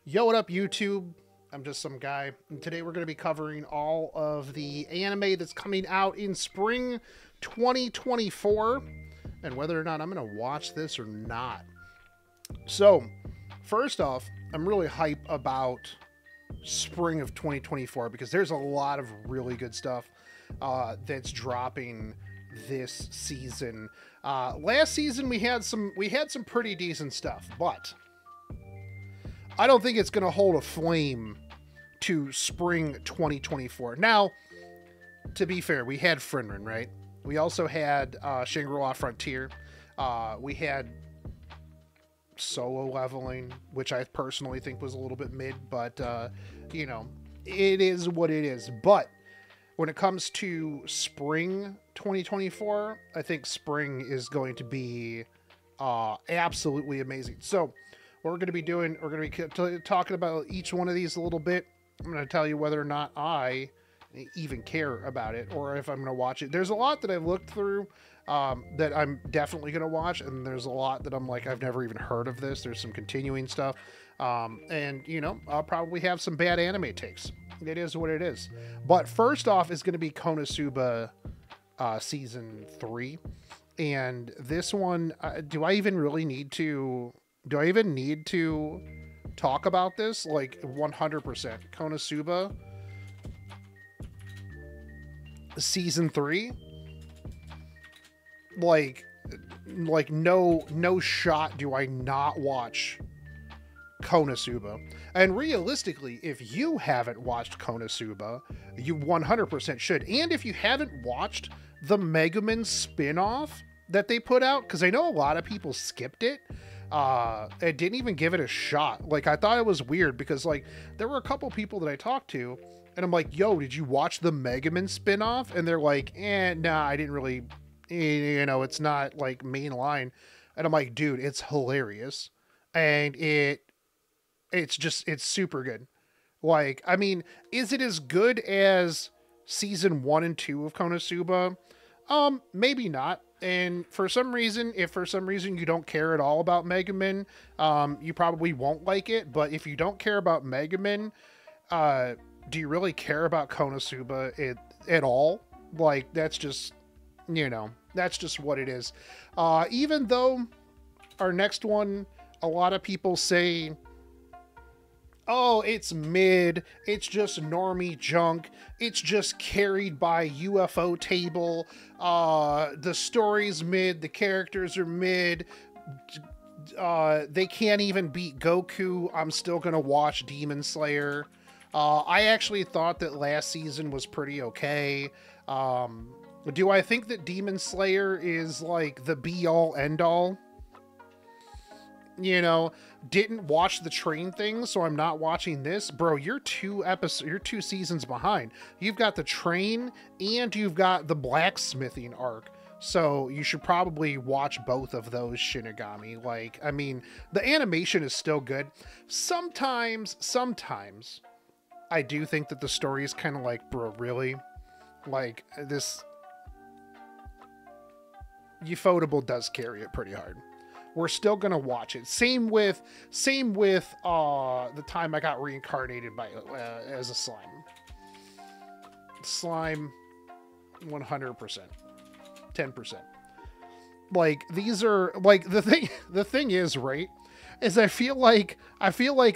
Yo, what up, YouTube? I'm just some guy, and today we're going to be covering all of the anime that's coming out in spring 2024 and whether or not I'm going to watch this or not. So, first off, I'm really hype about spring of 2024 because there's a lot of really good stuff that's dropping this season. Last season we had some pretty decent stuff, but I don't think it's going to hold a flame to spring 2024. Now, to be fair, we had Frieren, right? We also had Shangri-La Frontier. We had Solo Leveling, which I personally think was a little bit mid, but, you know, it is what it is. But when it comes to spring 2024, I think spring is going to be absolutely amazing. So, what we're going to be doing, we're going to be talking about each one of these a little bit. I'm going to tell you whether or not I even care about it or if I'm going to watch it. There's a lot that I've looked through that I'm definitely going to watch, and there's a lot that I'm like, I've never even heard of this. There's some continuing stuff. And, you know, I'll probably have some bad anime takes. It is what it is. But first off is going to be Konosuba Season 3. And this one, do I even need to talk about this? Like 100%. Konosuba Season 3? Like no shot do I not watch Konosuba. And realistically, if you haven't watched Konosuba, you 100% should. And if you haven't watched the Megumin spin-off that they put out, because I know a lot of people skipped it, and didn't even give it a shot. Like, I thought it was weird because, like, there were a couple people that I talked to, and I'm like, yo, did you watch the Megumin spin-off? And they're like, nah, I didn't really, you know, it's not, like, mainline. And I'm like, dude, it's hilarious. And it's super good. Like, I mean, is it as good as season 1 and 2 of Konosuba? Maybe not. And for some reason, if for some reason you don't care at all about Megumin, you probably won't like it. But if you don't care about Megumin, do you really care about Konosuba at all? Like, that's just, you know, that's just what it is. Even though our next one, a lot of people say, oh, it's mid, it's just normie junk, it's just carried by UFO table, the story's mid, the characters are mid, they can't even beat Goku, I'm still gonna watch Demon Slayer. I actually thought that last season was pretty okay. Do I think that Demon Slayer is like the be-all end-all? You know, didn't watch the train thing, so I'm not watching this. Bro, you're two seasons behind. You've got the train and you've got the blacksmithing arc. So you should probably watch both of those, Shinigami. Like, I mean, the animation is still good. Sometimes I do think that the story is kind of like, bro, really? Like, this Ufotable does carry it pretty hard. We're still gonna watch it. Same with the time I got reincarnated by as a slime. Slime, 100%, 10%. Like, these are like the thing. The thing is, right? Is I feel like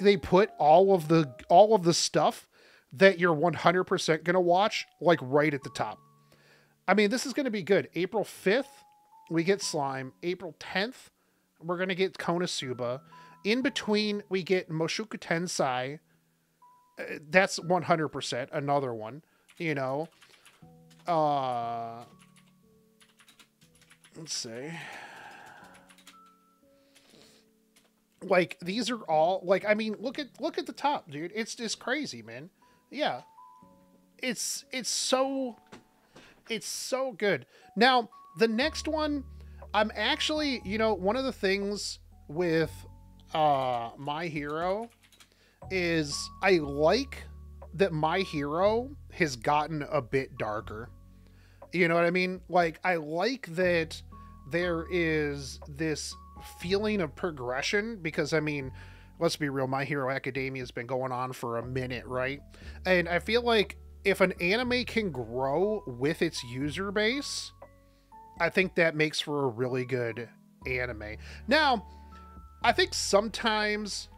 they put all of the stuff that you're 100% gonna watch like right at the top. I mean, this is gonna be good. April 5th, we get Slime. April 10th. We're going to get Konosuba. In between, we get Mushoku Tensei. That's 100% another one, you know. Let's see. Like, these are all, like, I mean, look at the top, dude. It's just crazy, man. Yeah. It's so good. Now, the next one, I'm actually, you know, one of the things with My Hero is I like that My Hero has gotten a bit darker. You know what I mean? Like, I like that there is this feeling of progression because, I mean, let's be real, My Hero Academia has been going on for a minute, right? And I feel like if an anime can grow with its user base, I think that makes for a really good anime. Now, I think sometimes,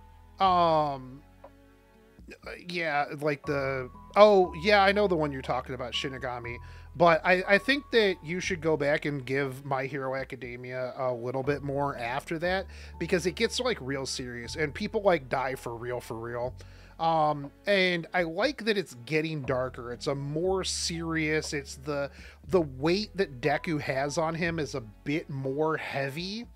yeah, like oh, yeah, I know the one you're talking about, Shinigami. But I think that you should go back and give My Hero Academia a little bit more after that, because it gets like real serious and people like die for real, for real. And I like that it's getting darker. It's a more serious, it's the weight that Deku has on him is a bit more heavy.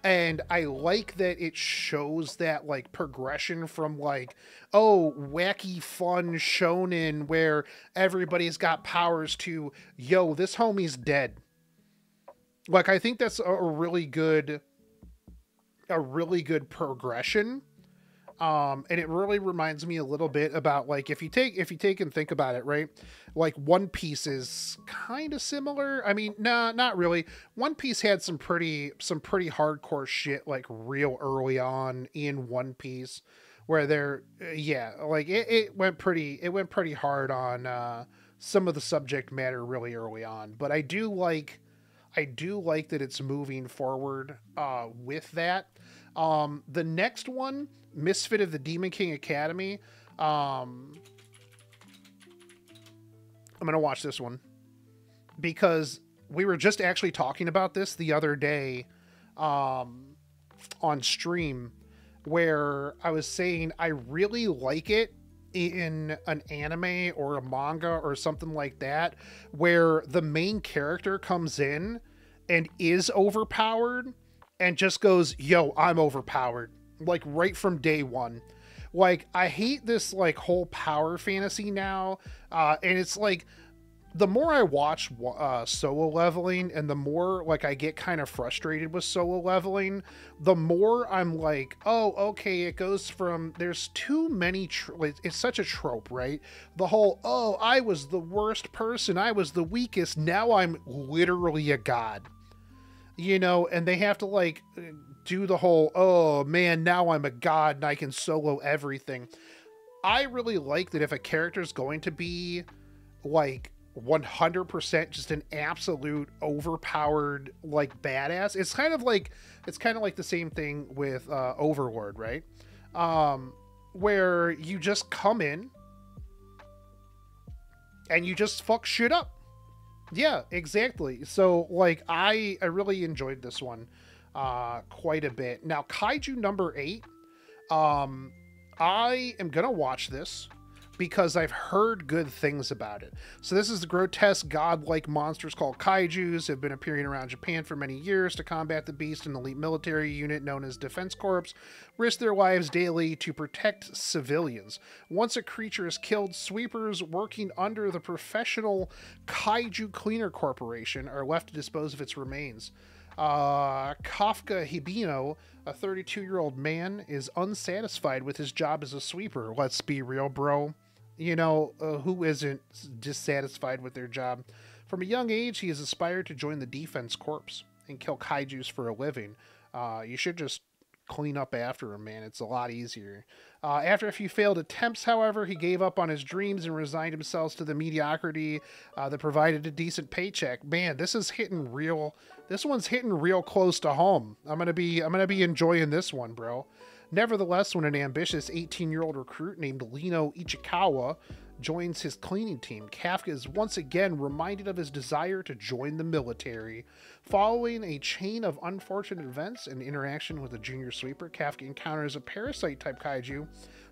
And I like that it shows that like progression from like, oh, wacky fun shonen where everybody's got powers to, yo, this homie's dead. Like, I think that's a really good progression. And it really reminds me a little bit about like, if you take and think about it, right? Like One Piece is kind of similar. I mean, nah, not really. One Piece had some pretty hardcore shit like real early on in One Piece, where yeah, like it went pretty hard on some of the subject matter really early on. But I do like that it's moving forward with that. The next one, Misfit of the Demon King Academy. I'm going to watch this one because we were just actually talking about this the other day on stream, where I was saying I really like it in an anime or a manga or something like that, where the main character comes in and is overpowered and just goes, yo, I'm overpowered, like right from day one. Like, I hate this like whole power fantasy now, and it's like, the more I watch Solo Leveling and the more like I get kind of frustrated with Solo Leveling, the more I'm like, oh, okay, it goes from, there's too many, it's such a trope, right? The whole, oh, I was the worst person, I was the weakest, now I'm literally a god. You know, and they have to like do the whole, oh man, now I'm a god and I can solo everything. I really like that if a character is going to be like 100% just an absolute overpowered like badass, it's kind of like the same thing with Overlord, right? Where you just come in and you just fuck shit up. Yeah, exactly. So like I really enjoyed this one quite a bit. Now, Kaiju number 8, I am gonna watch this because I've heard good things about it. So this is the grotesque godlike monsters called kaijus, have been appearing around Japan for many years to combat the beast. An elite military unit known as Defense Corps risk their lives daily to protect civilians. Once a creature is killed, sweepers working under the professional Kaiju Cleaner Corporation are left to dispose of its remains. Kafka Hibino, a 32-year-old man, is unsatisfied with his job as a sweeper. Let's be real, bro. You know, who isn't dissatisfied with their job? From a young age, he has aspired to join the Defense Corps and kill kaijus for a living. You should just clean up after him, man. It's a lot easier. After a few failed attempts, however, he gave up on his dreams and resigned himself to the mediocrity that provided a decent paycheck. Man, this one's hitting real close to home. I'm gonna be enjoying this one, bro. Nevertheless, when an ambitious 18-year-old recruit named Lino Ichikawa joins his cleaning team, Kafka is once again reminded of his desire to join the military. Following a chain of unfortunate events and interaction with a junior sweeper, Kafka encounters a parasite-type kaiju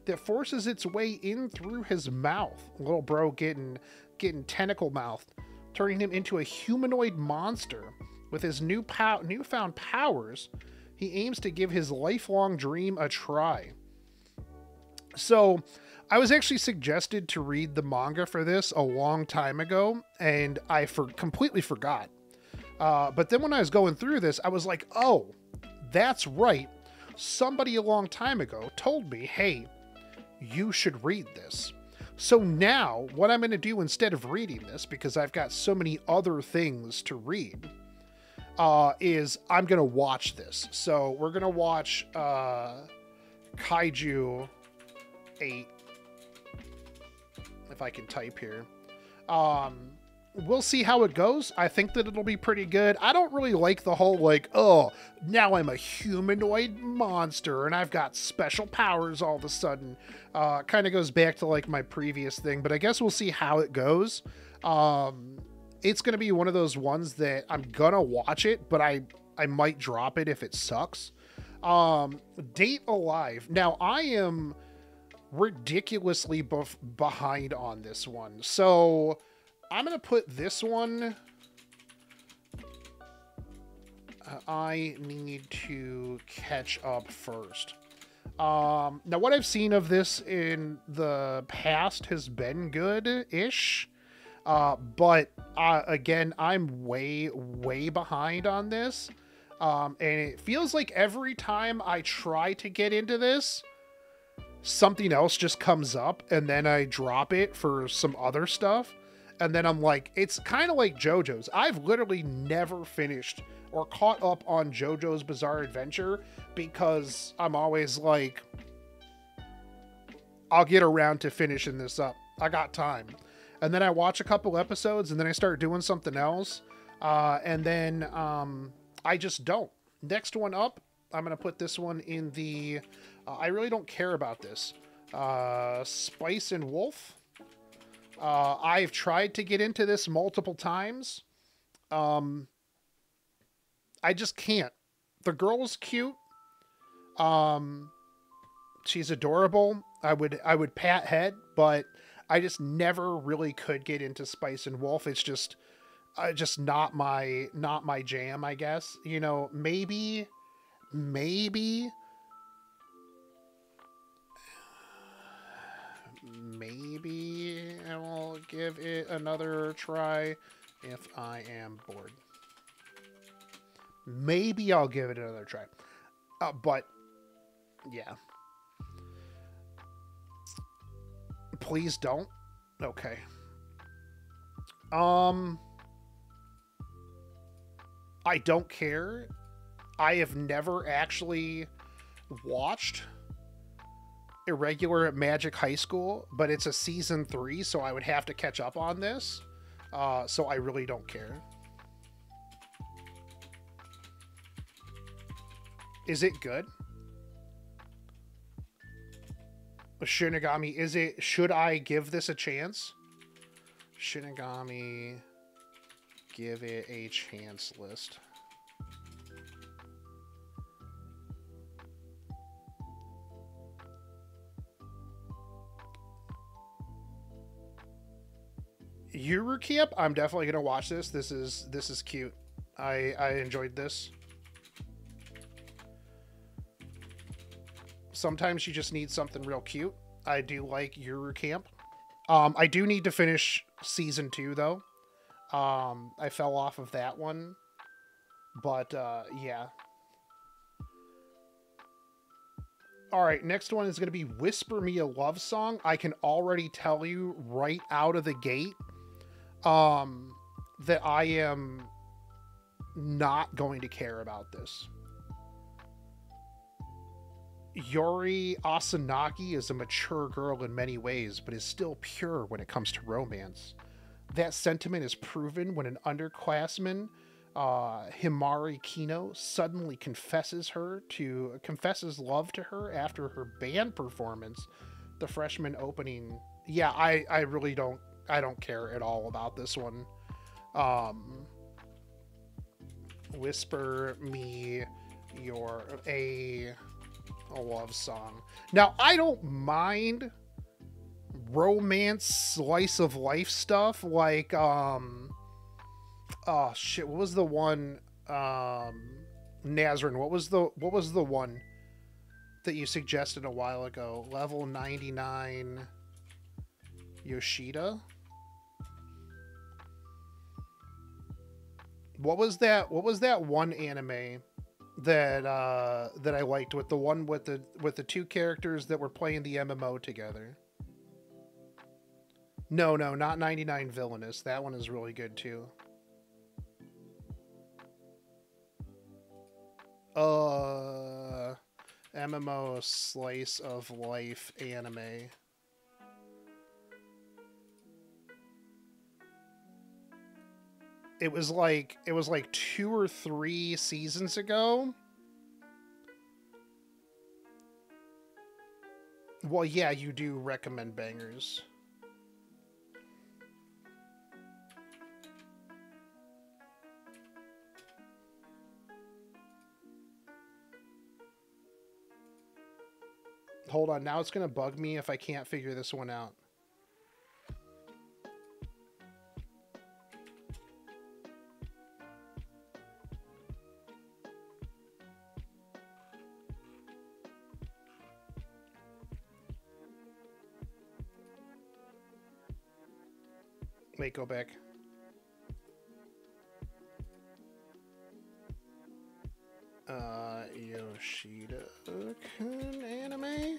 that forces its way in through his mouth. Little bro getting tentacle-mouthed, turning him into a humanoid monster. With his newfound powers, he aims to give his lifelong dream a try. So, I was actually suggested to read the manga for this a long time ago, and I completely forgot. But then when I was going through this, I was like, oh, that's right. Somebody a long time ago told me, hey, you should read this. So now, what I'm going to do instead of reading this, because I've got so many other things to read, is I'm going to watch this. So we're going to watch Kaiju 8. If I can type here. We'll see how it goes. I think that it'll be pretty good. I don't really like the whole, like, oh, now I'm a humanoid monster and I've got special powers all of a sudden. Kind of goes back to, like, my previous thing, but I guess we'll see how it goes. It's going to be one of those ones that I'm going to watch it, but I might drop it if it sucks. Date Alive. Now, I am ridiculously behind on this one. So I'm going to put this one. I need to catch up first. Now, what I've seen of this in the past has been good-ish. But again, I'm way behind on this. And it feels like every time I try to get into this, something else just comes up, and then I drop it for some other stuff. And then I'm like, it's kind of like JoJo's. I've literally never finished or caught up on JoJo's Bizarre Adventure because I'm always like, I'll get around to finishing this up. I got time. And then I watch a couple episodes and then I start doing something else. And then I just don't. Next one up, I'm going to put this one in the... I really don't care about this. Spice and Wolf. I've tried to get into this multiple times. I just can't. The girl's cute. She's adorable. I would pat head, but I just never really could get into Spice and Wolf. It's just not my jam, I guess. You know, maybe I will give it another try if I am bored. Maybe I'll give it another try. But yeah. Please don't. Okay. I don't care. I have never actually watched Irregular Magic High School, but it's a season 3, so I would have to catch up on this. So I really don't care. Is it good? Shinigami, is it... Should I give this a chance? Shinigami... Give it a chance list. Yuru Camp, I'm definitely gonna watch this. This is cute. I enjoyed this. Sometimes you just need something real cute. I do like Yuru Camp. I do need to finish season 2 though. I fell off of that one, but yeah. All right, next one is going to be Whisper Me a Love Song. I can already tell you right out of the gate that I am not going to care about this. Yori Asanagi is a mature girl in many ways, but is still pure when it comes to romance. That sentiment is proven when an underclassman, Himari Kino, suddenly confesses love to her after her band performance, the freshman opening. Yeah, I really don't care at all about this one. Whisper Me a love song. Now, I don't mind romance slice of life stuff like oh shit, what was the one Nazrin, what was the one that you suggested a while ago? Level 99 Yoshida. What was that one anime that I liked with the one with the two characters that were playing the MMO together? No, not 99 Villainous. That one is really good too. MMO slice of life anime. It was like 2 or 3 seasons ago. Well, yeah, you do recommend bangers. Hold on, now it's gonna bug me if I can't figure this one out. Wait, go back. Yoshida-kun anime?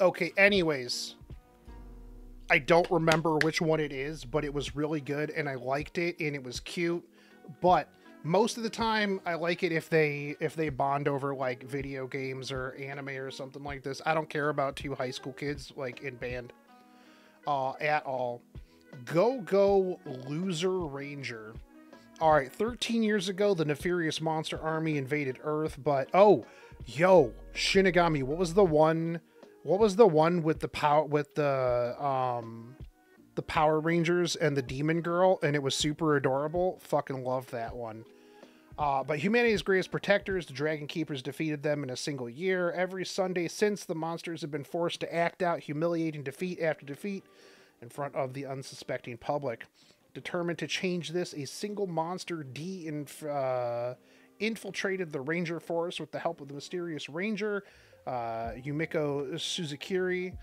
Okay, anyways. I don't remember which one it is, but it was really good and I liked it and it was cute. But most of the time I like it if they bond over like video games or anime or something like this. I don't care about 2 high school kids like in band at all. Go Go Loser Ranger. All right, 13 years ago the nefarious monster army invaded Earth, but yo, Shinigami, what was the one with the power the Power Rangers and the Demon Girl, and it was super adorable? Fucking loved that one. But humanity's greatest protectors, the Dragon Keepers, defeated them in a single year. Every Sunday since, the monsters have been forced to act out humiliating defeat after defeat in front of the unsuspecting public. Determined to change this, a single monster infiltrated the Ranger Force with the help of the mysterious Ranger, Yumiko Suzukiri.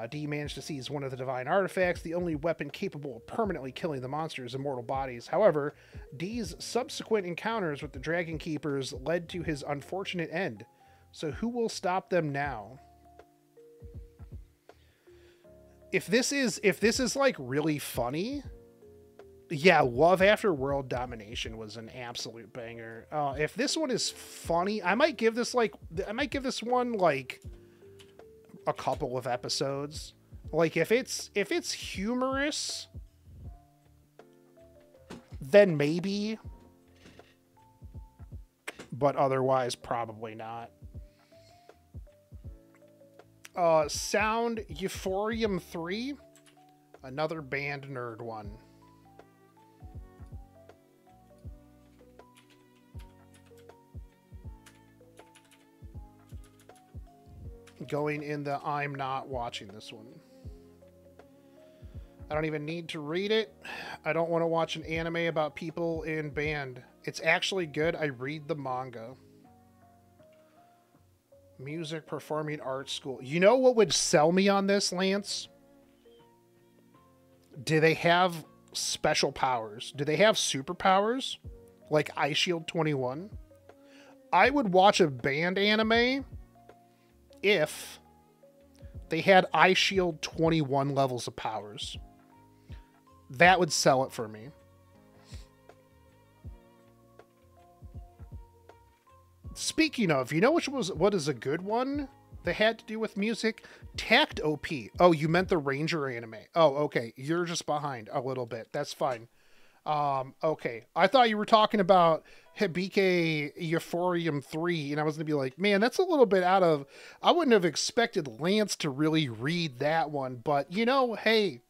D managed to seize one of the divine artifacts, the only weapon capable of permanently killing the monster's immortal bodies. However, D's subsequent encounters with the Dragon Keepers led to his unfortunate end. So who will stop them now? If this is like really funny, yeah, Love After World Domination was an absolute banger. If this one is funny, I might give this one like a couple of episodes. Like if it's humorous, then maybe, but otherwise probably not. Sound Euphorium 3, another band nerd one. Going in the I'm not watching this one. I don't even need to read it. I don't want to watch an anime about people in band. It's actually good. I read the manga. Music Performing Arts School. You know what would sell me on this, Lance? Do they have special powers? Do they have superpowers? Like Eyeshield 21? I would watch a band anime if they had Eyeshield 21 levels of powers. That would sell it for me. Speaking of, you know what is a good one that had to do with music? Tact OP. Oh, you meant the Ranger anime. Oh, okay. You're just behind a little bit. That's fine. Okay. I thought you were talking about Hibike Euphorium 3, and I was going to be like, man, that's a little bit out of... I wouldn't have expected Lance to really read that one, but, you know, hey,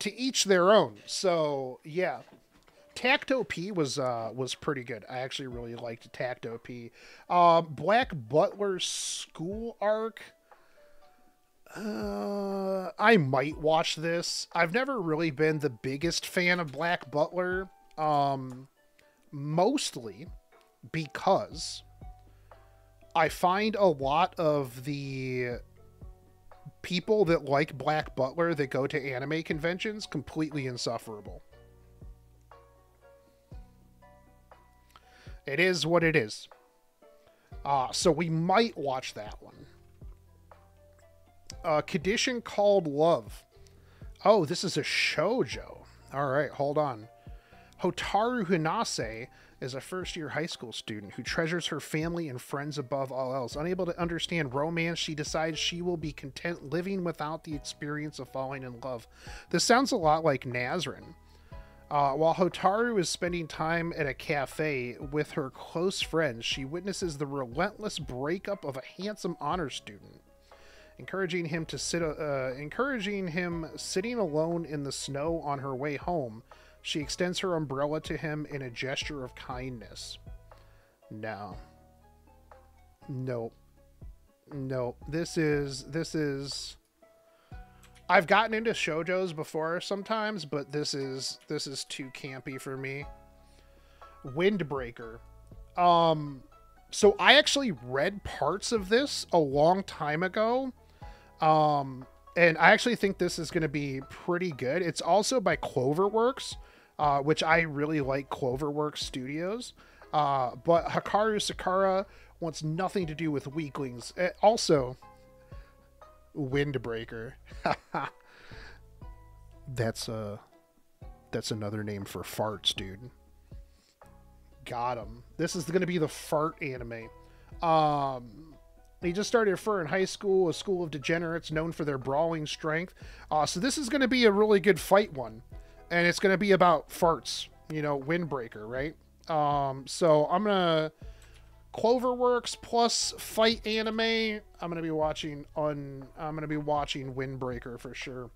to each their own. So, yeah. Tact OP was pretty good. I actually really liked Tact OP. Black Butler School Arc. I might watch this. I've never really been the biggest fan of Black Butler. Mostly because I find a lot of the people that like Black Butler that go to anime conventions completely insufferable. It is what it is. So we might watch that one. Condition Called Love. Oh, this is a shoujo. All right, hold on. Hotaru Hinase is a first-year high school student who treasures her family and friends above all else. Unable to understand romance, she decides she will be content living without the experience of falling in love. This sounds a lot like Nazrin. While Hotaru is spending time at a cafe with her close friends, she witnesses the relentless breakup of a handsome honor student, encouraging him sitting alone in the snow on her way home. She extends her umbrella to him in a gesture of kindness. No. Nope. Nope. This is... I've gotten into shoujos before sometimes, but this is too campy for me. Windbreaker. So I actually read parts of this a long time ago. And I actually think this is going to be pretty good. It's also by Cloverworks, which I really like Cloverworks Studios. But Hikaru Sakura wants nothing to do with weaklings. Also, Windbreaker. That's another name for farts, dude. Got him. This is going to be the fart anime. He just started Fur in high school, a school of degenerates known for their brawling strength. So this is going to be a really good fight one. And it's going to be about farts. You know, Windbreaker, right? So I'm going to... Cloverworks plus fight anime. I'm going to be watching Windbreaker for sure.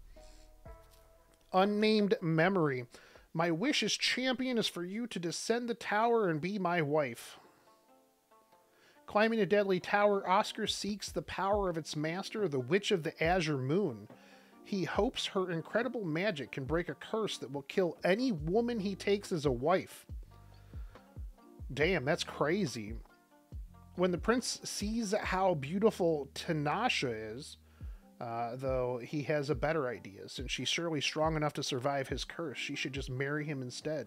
Unnamed Memory. My wish as champion is for you to descend the tower and be my wife. Climbing a deadly tower, Oscar seeks the power of its master, the Witch of the Azure Moon. He hopes her incredible magic can break a curse that will kill any woman he takes as a wife. Damn, that's crazy. When the prince sees how beautiful Tanasha is, though he has a better idea, since she's surely strong enough to survive his curse, she should just marry him instead.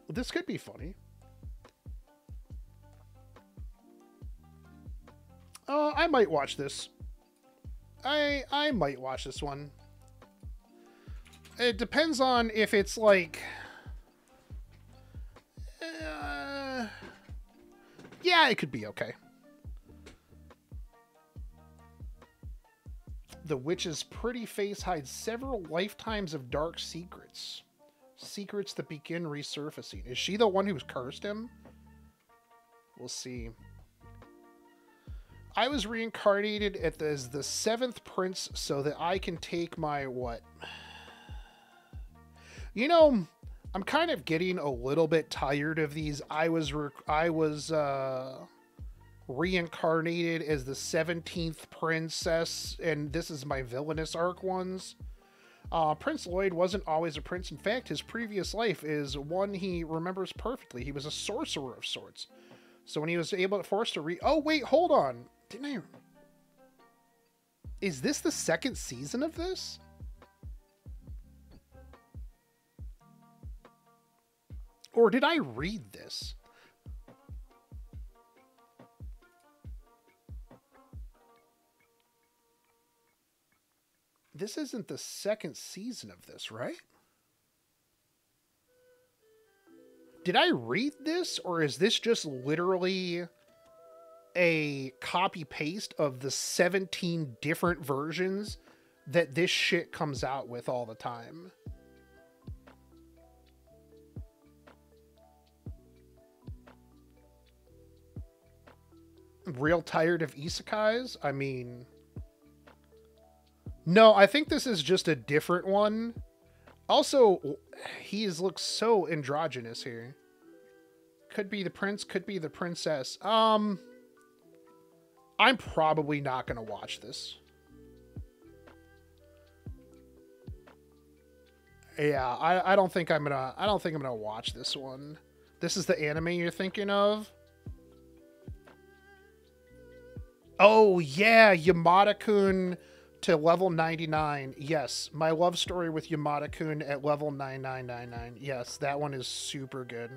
This could be funny. I might watch this. I might watch this one. It depends on if it's like... yeah, it could be okay. The witch's pretty face hides several lifetimes of dark secrets. Secrets that begin resurfacing. Is she the one who's cursed him? We'll see. I was reincarnated as the 7th prince so that I can take my what? You know, I'm kind of getting a little bit tired of these. I was reincarnated as the 17th princess, and this is my villainous arc ones. Prince Lloyd wasn't always a prince. In fact, his previous life is one he remembers perfectly. He was a sorcerer of sorts. So when he was forced to oh wait, hold on. Didn't I... Is this the 2nd season of this? Or did I read this? This isn't the 2nd season of this, right? Did I read this, or is this just literally a copy-paste of the 17 different versions that this shit comes out with all the time? Real tired of isekais? I mean... No, I think this is just a different one. Also, he looks so androgynous here. Could be the prince, could be the princess. I'm probably not going to watch this. Yeah, I don't think I'm gonna watch this one. This is the anime you're thinking of? Oh yeah, Yamada-kun to level 99. Yes, my love story with Yamada-kun at level 9999. Yes, that one is super good.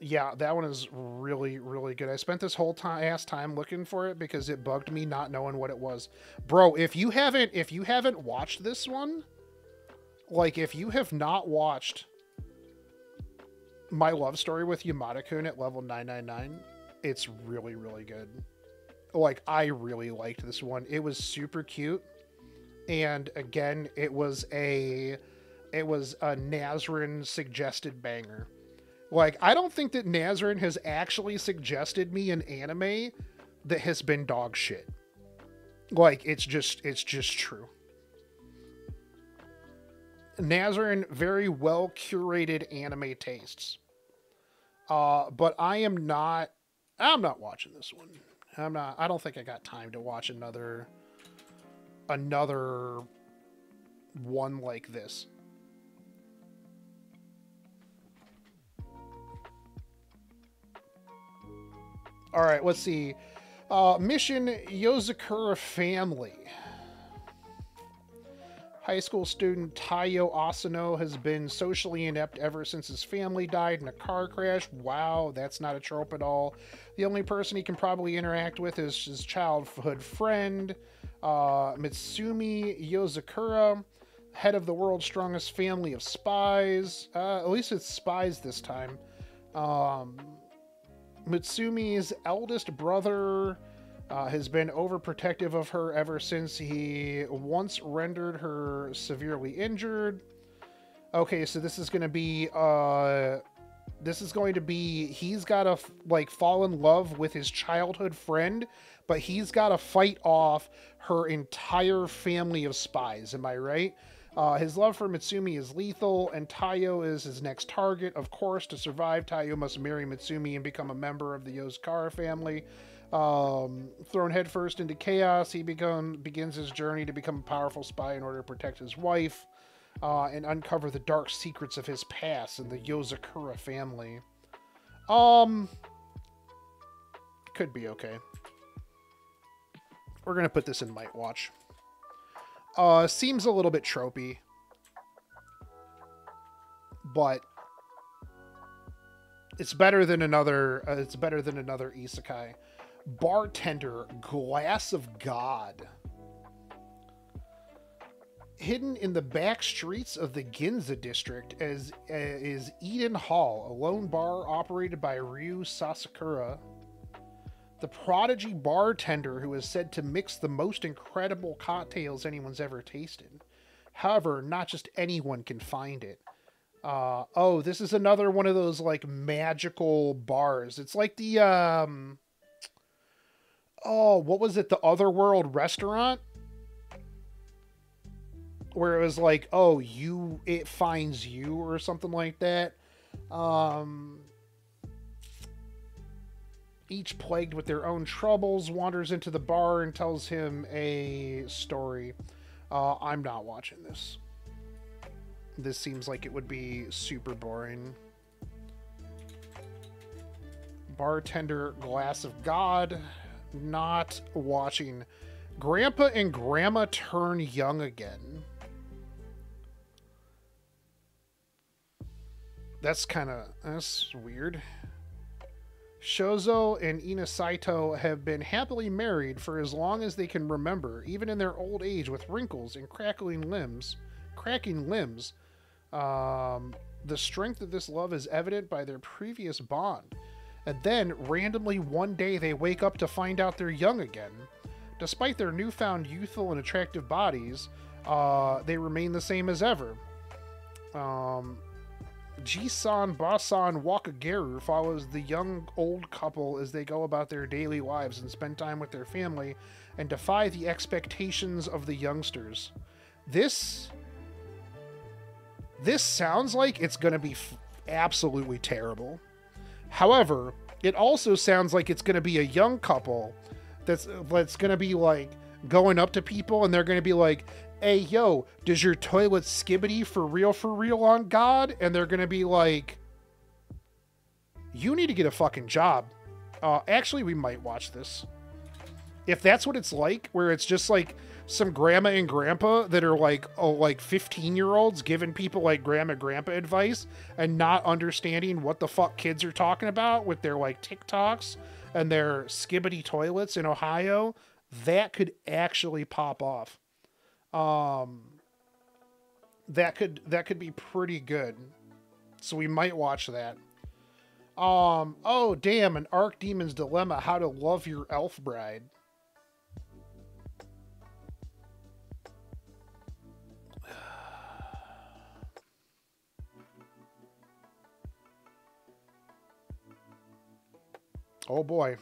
Yeah, that one is really, really good. I spent this whole time looking for it because it bugged me not knowing what it was. Bro, if you haven't watched this one, like if you have not watched My Love Story with Yamada-kun at level 999, it's really, really good. Like, I really liked this one. It was super cute. And again, it was a Nazrin suggested banger. Like, I don't think that Nazrin has actually suggested me an anime that has been dog shit. Like, it's just true. Nazrin, very well curated anime tastes. But I'm not watching this one. I don't think I got time to watch another one like this. All right, let's see. Mission Yozakura Family. High school student Taiyo Asano has been socially inept ever since his family died in a car crash. Wow, that's not a trope at all. The only person he can probably interact with is his childhood friend, Mitsumi Yozakura, head of the world's strongest family of spies. At least it's spies this time. Mitsumi's eldest brother has been overprotective of her ever since he once rendered her severely injured. Okay, so this is going to be he's got to like fall in love with his childhood friend, but he's got to fight off her entire family of spies. Am I right? His love for Mitsumi is lethal, and Taiyo is his next target. Of course, to survive, Taiyo must marry Mitsumi and become a member of the Yozakura family. Thrown headfirst into chaos, he begins his journey to become a powerful spy in order to protect his wife and uncover the dark secrets of his past in the Yozakura family. Could be okay. We're gonna put this in Might Watch. Seems a little bit tropey, but it's better than another isekai. Bartender, Glass of God. Hidden in the back streets of the Ginza district is Eden Hall, a lone bar operated by Ryu Sasakura, the prodigy bartender who is said to mix the most incredible cocktails anyone's ever tasted. However, not just anyone can find it. Oh, this is another one of those like magical bars. It's like the what was it? The Otherworld restaurant? Where it was like, oh, it finds you or something like that. Each plagued with their own troubles wanders into the bar and tells him a story. I'm not watching this. This seems like it would be super boring. Bartender, Glass of God. Not watching. Grandpa and Grandma turn young again. That's weird. Shozo and Ina Saito have been happily married for as long as they can remember, even in their old age with wrinkles and cracking limbs. The strength of this love is evident by their previous bond. And then, randomly, one day they wake up to find out they're young again. Despite their newfound youthful and attractive bodies, they remain the same as ever. Jisan Basan Wakageru follows the young old couple as they go about their daily lives and spend time with their family and defy the expectations of the youngsters. This sounds like it's going to be absolutely terrible. However, it also sounds like it's going to be a young couple that's going to be like going up to people and they're going to be like, hey, yo, does your toilet skibbity for real on God? And they're going to be like, you need to get a fucking job. Actually, we might watch this. If that's what it's like, where it's just like some grandma and grandpa that are like, oh, like 15-year-olds giving people like grandma grandpa advice and not understanding what the fuck kids are talking about with their like TikToks and their skibbity toilets in Ohio, that could actually pop off. That could be pretty good. So we might watch that. Oh damn, an Archdemon's Dilemma, how to love your elf bride. Oh boy.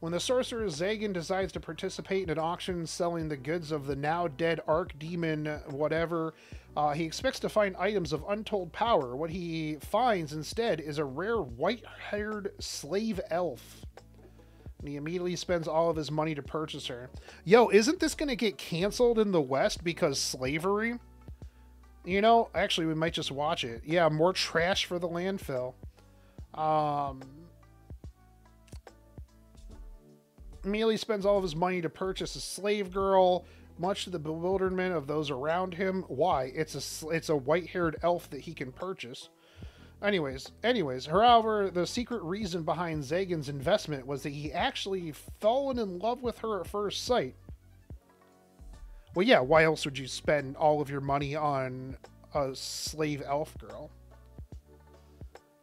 When the sorcerer Zagan decides to participate in an auction selling the goods of the now dead Archdemon whatever, he expects to find items of untold power. What he finds instead is a rare white-haired slave elf. And he immediately spends all of his money to purchase her. Yo, isn't this going to get canceled in the West because slavery? You know, actually, we might just watch it. Yeah, more trash for the landfill. Immediately spends all of his money to purchase a slave girl, much to the bewilderment of those around him. Why? It's a white-haired elf that he can purchase. Anyways, however, the secret reason behind Zagan's investment was that he actually fallen in love with her at first sight. Well, yeah, why else would you spend all of your money on a slave elf girl?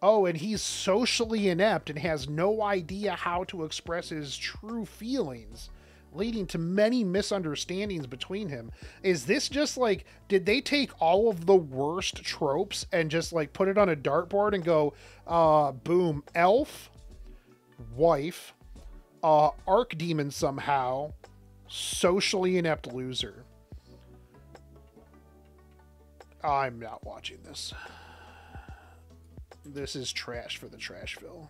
Oh, and he's socially inept and has no idea how to express his true feelings, leading to many misunderstandings between him. Is this just like, did they take all of the worst tropes and just like put it on a dartboard and go, boom, elf, wife, archdemon somehow, socially inept loser? I'm not watching this. This is trash for the Trashville.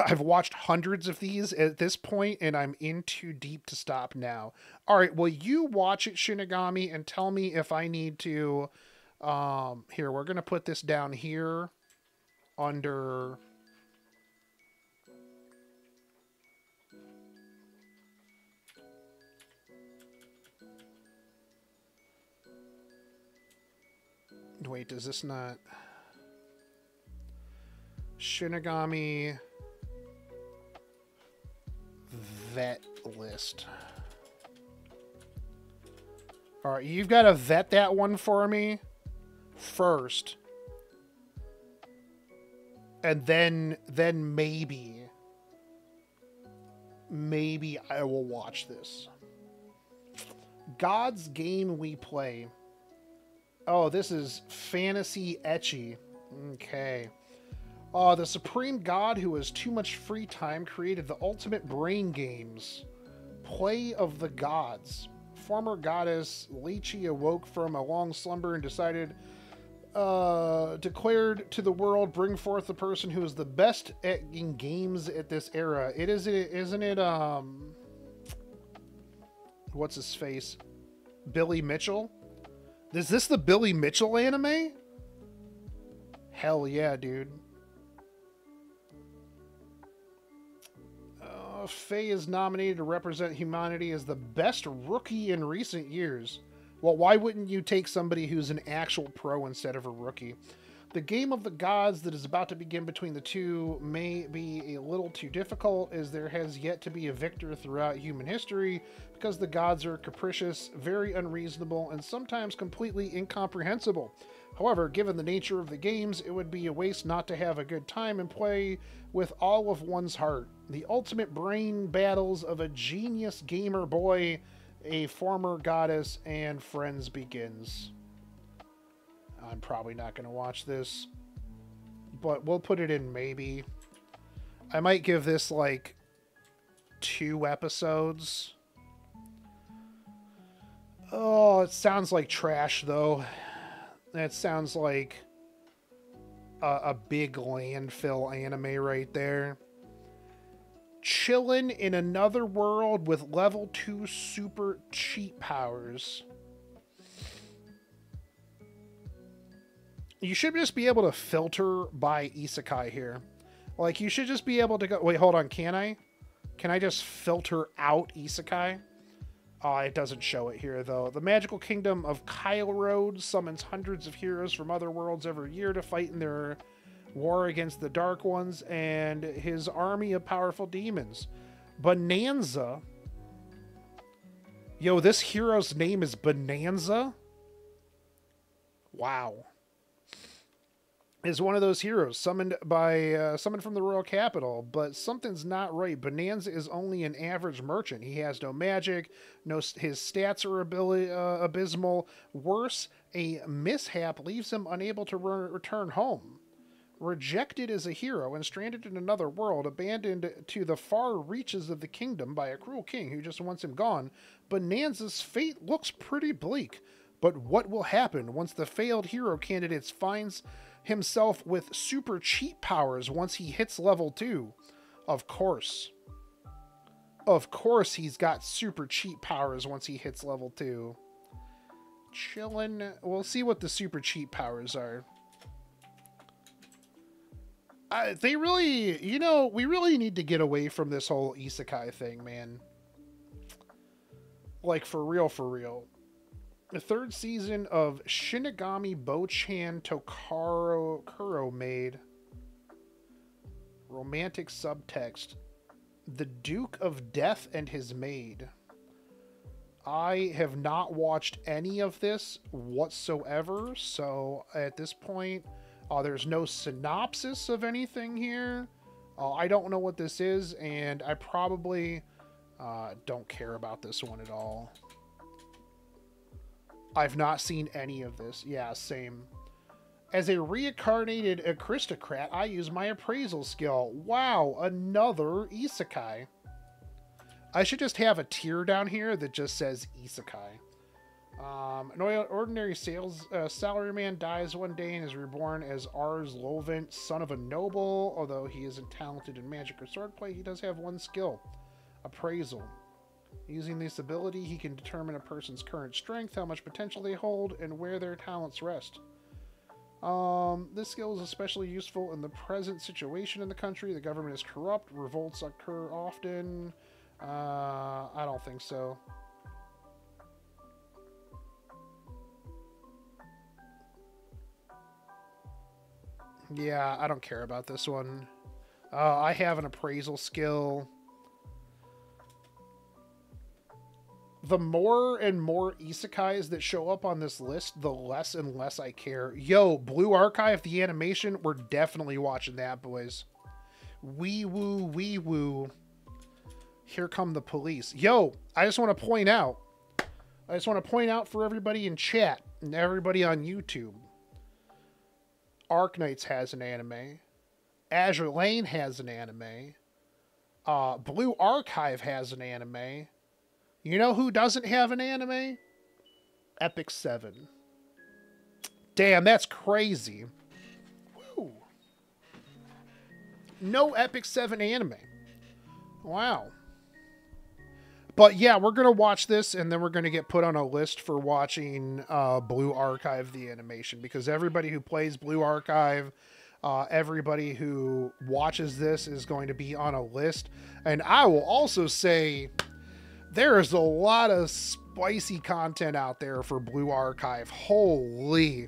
I've watched hundreds of these at this point, and I'm in too deep to stop now. All right, well, you watch it, Shinigami, and tell me if I need to... here, we're going to put this down here under... Wait, does this not... Shinigami... Vet list. Alright, you've got to vet that one for me first. And then maybe I will watch this. God's Game We Play. Oh, this is fantasy ecchi. Okay. The supreme god who has too much free time created the ultimate brain games. Play of the gods. Former goddess Lychee awoke from a long slumber and declared to the world, bring forth the person who is the best in games at this era. Isn't it, what's his face? Billy Mitchell? Is this the Billy Mitchell anime? Hell yeah, dude. Faye is nominated to represent humanity as the best rookie in recent years. Well, why wouldn't you take somebody who's an actual pro instead of a rookie? The game of the gods that is about to begin between the two may be a little too difficult, as there has yet to be a victor throughout human history, because the gods are capricious, very unreasonable, and sometimes completely incomprehensible. However, given the nature of the games, it would be a waste not to have a good time and play with all of one's heart. The ultimate brain battles of a genius gamer boy, a former goddess, and friends begins. I'm probably not going to watch this, but we'll put it in maybe. I might give this like 2 episodes. Oh, it sounds like trash though. That sounds like a big landfill anime right there. Chillin' in another world with level 2 super cheat powers. You should just be able to filter by isekai here. Like, you should just be able to go... Wait, hold on. Can I? Can I just filter out isekai? It doesn't show it here, though. The magical kingdom of Kyle Road summons hundreds of heroes from other worlds every year to fight in their war against the Dark Ones and his army of powerful demons. Bonanza. Yo, this hero's name is Bonanza? Wow. Is one of those heroes summoned from the royal capital, but something's not right. Bonanza is only an average merchant. He has no magic, his stats are abysmal. Worse, a mishap leaves him unable to return home. Rejected as a hero and stranded in another world, abandoned to the far reaches of the kingdom by a cruel king who just wants him gone, Bonanza's fate looks pretty bleak. But what will happen once the failed hero candidate finds himself with super cheat powers once he hits level 2? Of course. Of course he's got super cheat powers once he hits level 2. Chillin'. We'll see what the super cheat powers are. They really, you know, we really need to get away from this whole isekai thing, man. Like, for real, for real. The third season of Shinigami Bochan Kuro Maid. Romantic subtext. The Duke of Death and his maid. I have not watched any of this whatsoever, so at this point, there's no synopsis of anything here. I don't know what this is, and I probably don't care about this one at all. I've not seen any of this. Yeah, same. As a reincarnated aristocrat, I use my appraisal skill. Wow, another isekai. I should just have a tier down here that just says isekai. An ordinary salaryman dies one day and is reborn as Ars Lovent, son of a noble. Although he isn't talented in magic or swordplay, he does have one skill. Appraisal. Using this ability, he can determine a person's current strength, how much potential they hold, and where their talents rest. This skill is especially useful in the present situation in the country. The government is corrupt. Revolts occur often. I don't think so. Yeah, I don't care about this one. I have an appraisal skill. The more and more isekais that show up on this list, the less and less I care. Yo, Blue Archive, the animation, we're definitely watching that, boys. Wee woo, wee woo. Here come the police. Yo, I just want to point out for everybody in chat and everybody on YouTube. Arknights has an anime. Azure Lane has an anime. Blue Archive has an anime. You know who doesn't have an anime? Epic 7. Damn, that's crazy. Woo. No Epic 7 anime. Wow. But yeah, we're going to watch this, and then we're going to get put on a list for watching Blue Archive, the animation. Because everybody who plays Blue Archive, everybody who watches this is going to be on a list. And I will also say, there is a lot of spicy content out there for Blue Archive. Holy.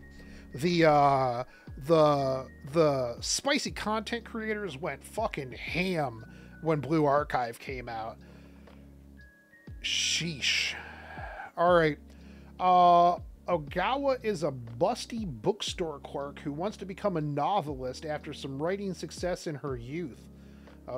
The spicy content creators went fucking ham when Blue Archive came out. Sheesh. Alright. Ogawa is a busty bookstore clerk who wants to become a novelist after some writing success in her youth.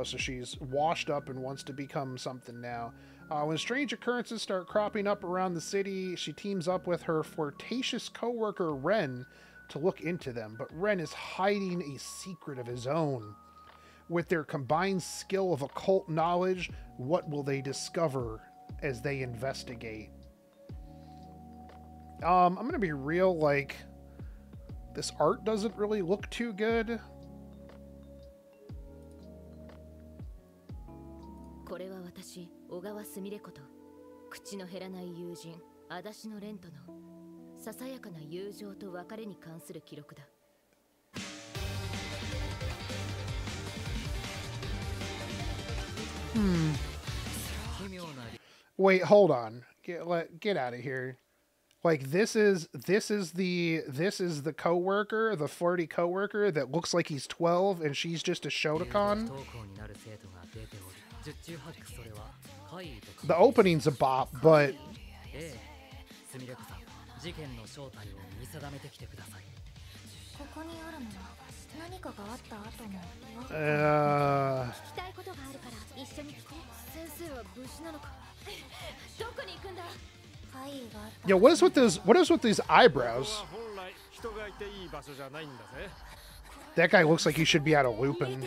So she's washed up and wants to become something now. When strange occurrences start cropping up around the city, she teams up with her flirtatious coworker Ren to look into them. But Ren is hiding a secret of his own. With their combined skill of occult knowledge, what will they discover as they investigate? I'm gonna be real, like, this art doesn't really look too good. これは私、小川すみれこと、口の減らない友人、足立の蓮とのささやかな友情と別れに関する記録だ。Wait, hold on. Get out of here. Like this is the coworker, the flirty coworker that looks like he's 12 and she's just a Shotokan. The opening's a bop, but yo, what is with these eyebrows? That guy looks like he should be out of Lupin.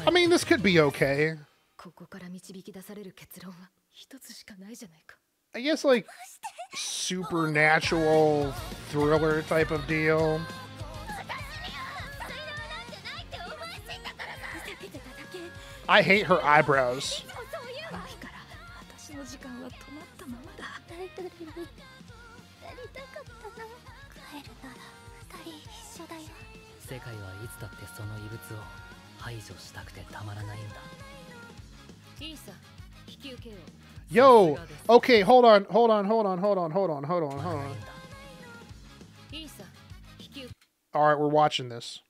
I mean, this could be okay. I guess like supernatural thriller type of deal. I hate her eyebrows. Yo, okay, hold on. All right, we're watching this.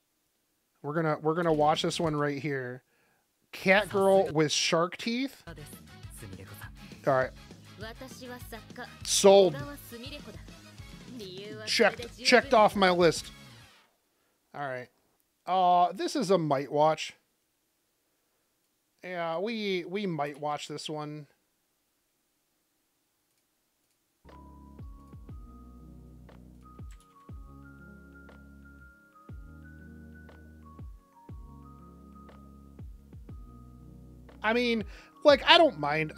We're gonna watch this one right here. Cat girl with shark teeth. All right. Sold. Checked off my list. All right. This is a might watch. Yeah, we might watch this one. I mean, like I don't mind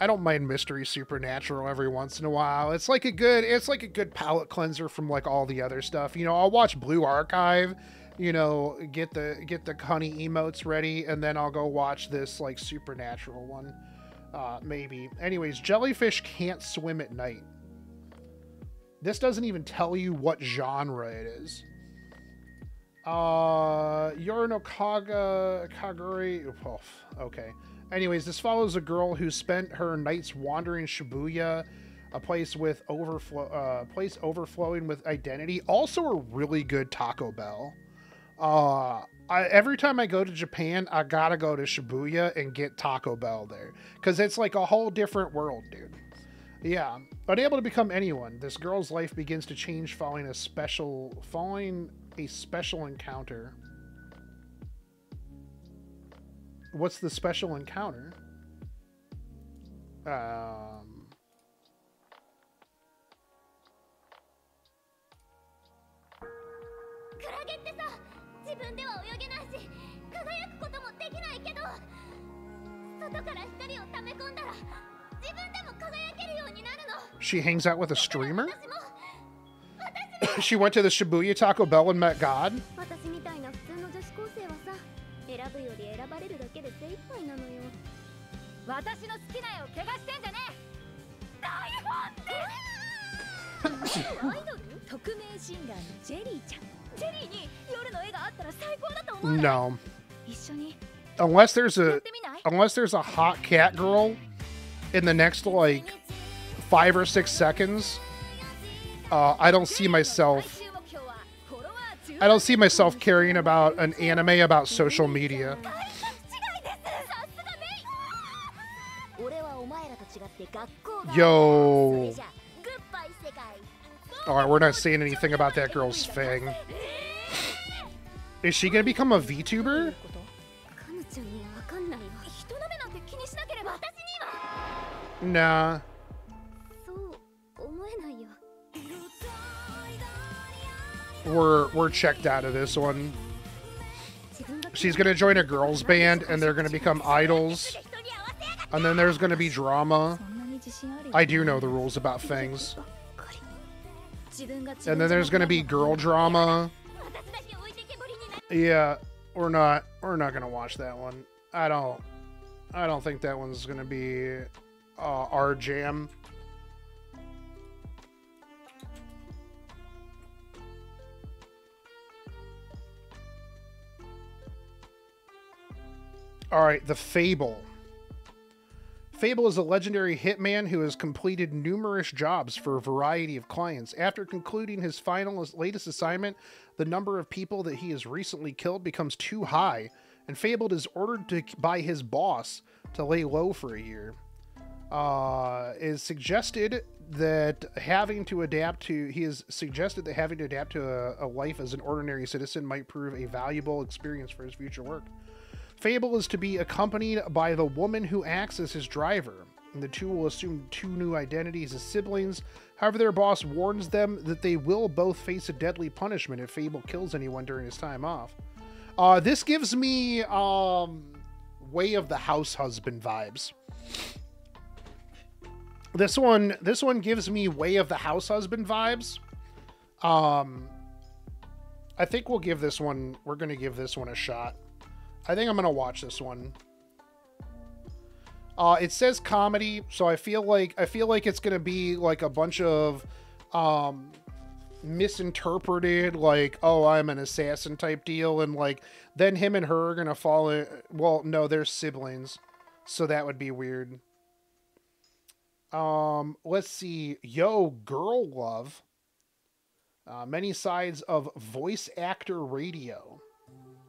mystery supernatural every once in a while. It's like a good palate cleanser from like all the other stuff. You know, I'll watch Blue Archive, you know, get the honey emotes ready, and then I'll go watch this like supernatural one. Maybe. Anyways, jellyfish can't swim at night. This doesn't even tell you what genre it is. Yorino Kaguri. Oh, okay. Anyways, this follows a girl who spent her nights wandering Shibuya, a place overflowing with identity. Also a really good Taco Bell. Every time I go to Japan, I gotta go to Shibuya and get Taco Bell there. Because it's like a whole different world, dude. Yeah. Unable to become anyone, this girl's life begins to change following a special encounter. What's the special encounter? She hangs out with a streamer? She went to the Shibuya Taco Bell and met God? No. Unless there's a hot cat girl in the next like 5 or 6 seconds, I don't see myself caring about an anime about social media. Yo. Alright, we're not saying anything about that girl's fang. Is she gonna become a VTuber? Nah. We're checked out of this one. She's gonna join a girls band and they're gonna become idols. And then there's gonna be drama. I do know the rules about fangs. And then there's gonna be girl drama. Yeah. We're not gonna watch that one. I don't think that one's gonna be our jam. All right, The Fable. Fable is a legendary hitman who has completed numerous jobs for a variety of clients. After concluding his latest assignment, the number of people that he has recently killed becomes too high, and Fable is ordered by his boss to lay low for a year. It is suggested that having to adapt to a life as an ordinary citizen might prove a valuable experience for his future work. Fable is to be accompanied by the woman who acts as his driver, and the two will assume two new identities as siblings. However, their boss warns them that they will both face a deadly punishment if Fable kills anyone during his time off. This gives me Way of the House Husband vibes. This one gives me Way of the House Husband vibes. I think we're going to give this one a shot. I think I'm going to watch this one. It says comedy, so I feel like it's going to be like a bunch of misinterpreted, like, oh, I'm an assassin type deal, and like then him and her are going to fall in. Well, no, they're siblings, so that would be weird. Let's see. Yo, Girl Love. Many sides of voice actor radio.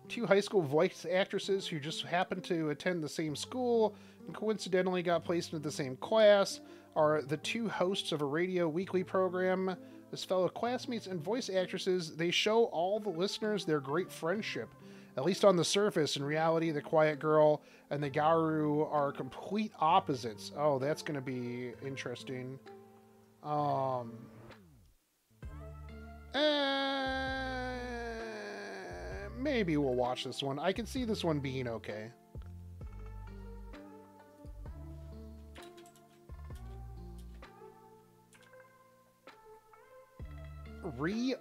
Two high school voice actresses who just happened to attend the same school and coincidentally got placed into the same class are the two hosts of a radio weekly program. As fellow classmates and voice actresses, they show all the listeners their great friendship. At least on the surface, in reality, the quiet girl and the Garu are complete opposites. Oh, that's going to be interesting. Maybe we'll watch this one. I can see this one being okay.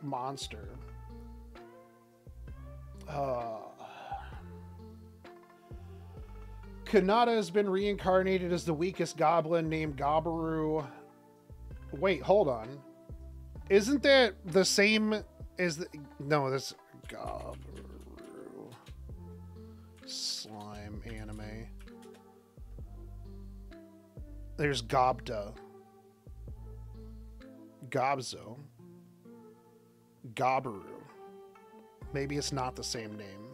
Monster. Kanata has been reincarnated as the weakest goblin named Gabaru. Wait, hold on. Isn't that the same as the... No, this... Gabaru. Slime anime. There's Gobda. Gobzo. Gabaru. Maybe it's not the same name.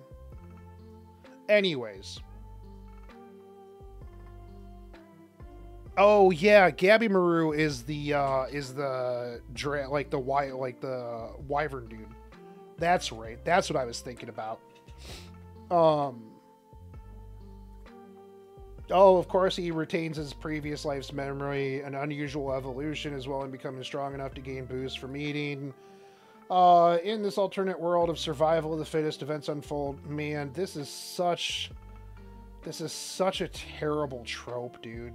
Anyways. Oh yeah, Gabby Maru is the wyvern dude. That's right. That's what I was thinking about. Oh, of course, he retains his previous life's memory, an unusual evolution as well, and becoming strong enough to gain boost from eating. In this alternate world of survival of the fittest, events unfold. Man, this is such a terrible trope, dude.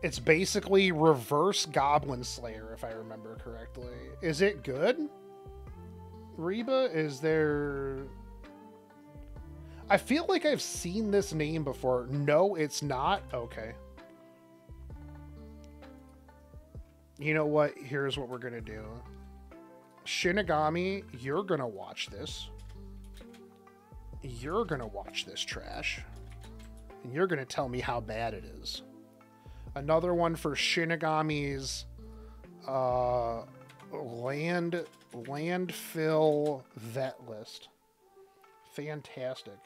It's basically reverse Goblin Slayer, if I remember correctly. Is it good? Reba, is there... I feel like I've seen this name before. No, it's not? Okay. You know what? Here's what we're gonna do. Shinigami, you're gonna watch this. You're gonna watch this trash. And you're gonna tell me how bad it is. Another one for Shinigami's landfill vet list. Fantastic.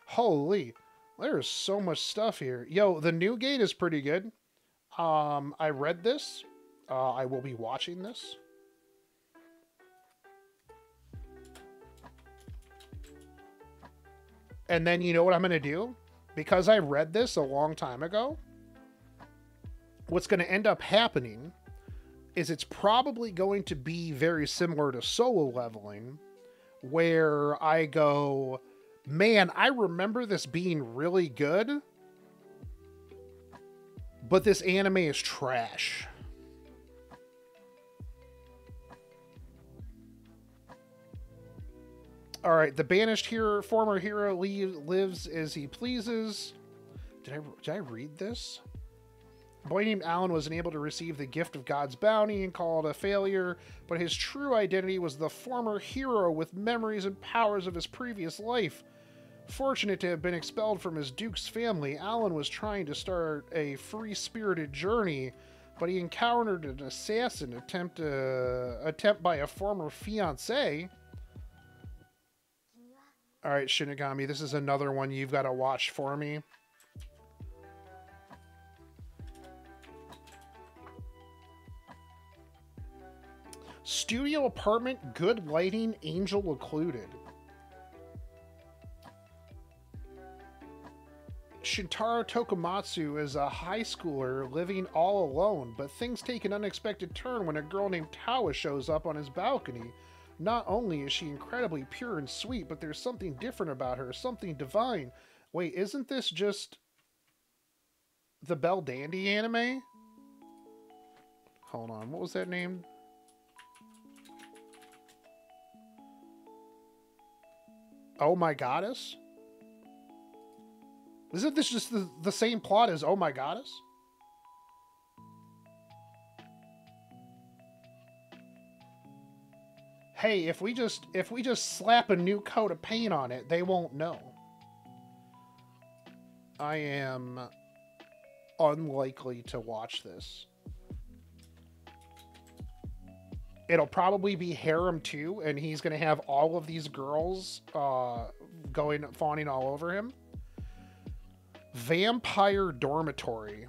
Holy, there's so much stuff here. Yo, the New Gate is pretty good. I read this. I will be watching this. And then you know what I'm going to do? Because I read this a long time ago, what's going to end up happening is it's probably going to be very similar to Solo Leveling, where I go, man, I remember this being really good, but this anime is trash. All right, the banished hero, former hero, lives as he pleases. Did I read this? A boy named Alan was unable to receive the gift of God's bounty and called it a failure, but his true identity was the former hero with memories and powers of his previous life. Fortunate to have been expelled from his Duke's family, Alan was trying to start a free-spirited journey, but he encountered an assassin attempt by a former fiancé. All right, Shinigami, this is another one you've got to watch for me. Studio apartment, good lighting, angel occluded. Shintaro Tokumatsu is a high schooler living all alone, but things take an unexpected turn when a girl named Tawa shows up on his balcony. Not only is she incredibly pure and sweet, but there's something different about her, something divine. Wait, isn't this just the Belle Dandy anime? Hold on, what was that name? Oh My Goddess? Isn't this just the same plot as Oh My Goddess? Hey, if we just slap a new coat of paint on it, they won't know. I am unlikely to watch this. It'll probably be Harem 2, and he's going to have all of these girls fawning all over him. Vampire Dormitory.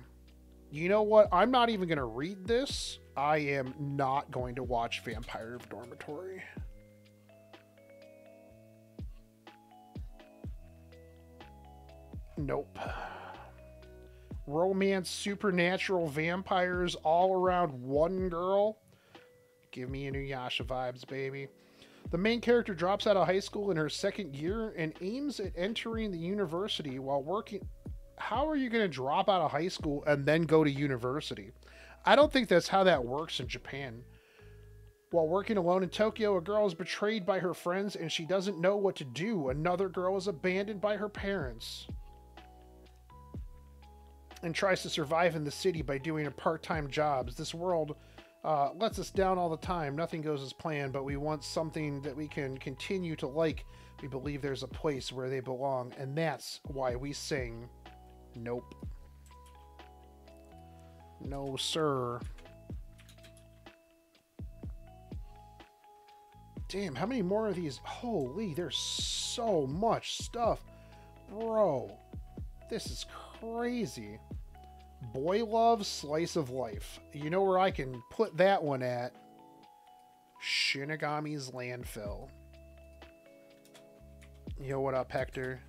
You know what? I'm not even going to read this. I am not going to watch Vampire Dormitory. Nope. Romance, supernatural vampires all around one girl. Give me Inuyasha vibes, baby. The main character drops out of high school in her second year and aims at entering the university while working. How are you going to drop out of high school and then go to university? I don't think that's how that works in Japan. While working alone in Tokyo, a girl is betrayed by her friends and she doesn't know what to do. Another girl is abandoned by her parents and tries to survive in the city by doing part-time jobs. This world lets us down all the time. Nothing goes as planned, but we want something that we can continue to like. We believe there's a place where they belong, and that's why we sing. Nope. No, sir. Damn, how many more of these? Holy, there's so much stuff. Bro, this is crazy. Boy Love Slice of Life. You know where I can put that one at? Shinigami's Landfill. Yo, what up, Hector?